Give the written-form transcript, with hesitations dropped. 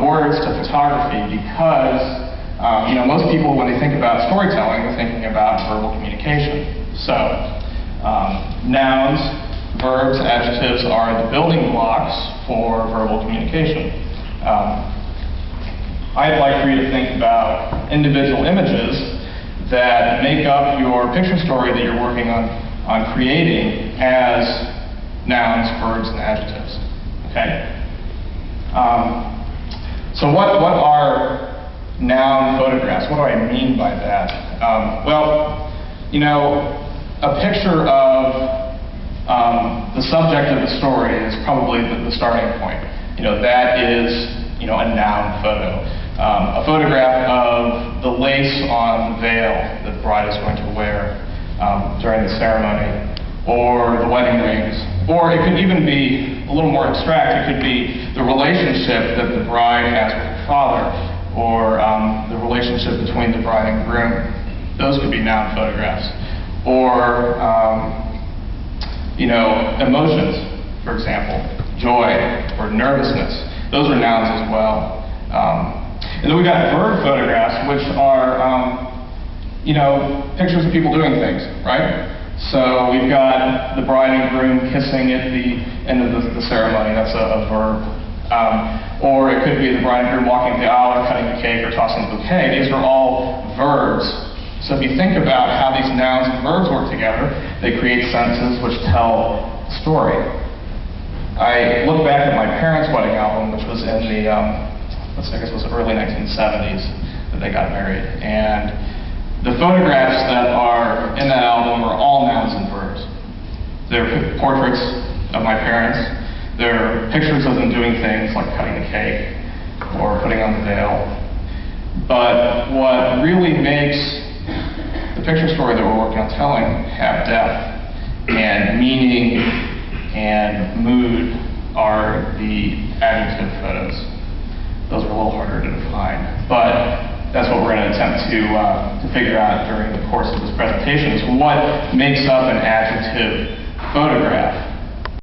words to photography because most people, when they think about storytelling, they're thinking about verbal communication. So nouns, verbs, adjectives are the building blocks for verbal communication. I'd like for you to think about individual images that make up your picture story that you're working on creating as nouns, verbs, and adjectives. Okay? So what are noun photographs? What do I mean by that? A picture of the subject of the story is probably the starting point. That is, a noun photo. A photograph of the lace on the veil that the bride is going to wear during the ceremony, or the wedding rings. Or it could even be a little more abstract. It could be the relationship that the bride has with her father, or the relationship between the bride and groom. Those could be noun photographs. Or, emotions, for example, joy or nervousness. Those are nouns as well. And then we've got verb photographs, which are, pictures of people doing things, right? So we've got the bride and groom kissing at the end of the ceremony. That's a verb. Or it could be the bride and groom walking the aisle or cutting the cake or tossing the bouquet. These are all verbs. So if you think about how these nouns and verbs work together, they create sentences which tell a story. I look back at my parents' wedding album, which was in the, I guess it was the early 1970s that they got married. And the photographs that are in that album are all nouns and verbs. They're portraits of my parents. They're pictures of them doing things like cutting the cake or putting on the veil. But what really makes the picture story that we're working on telling have depth and meaning and mood are the adjective photos. Those are a little harder to define, but that's what we're going to attempt to figure out during the course of this presentation, is what makes up an adjective photograph.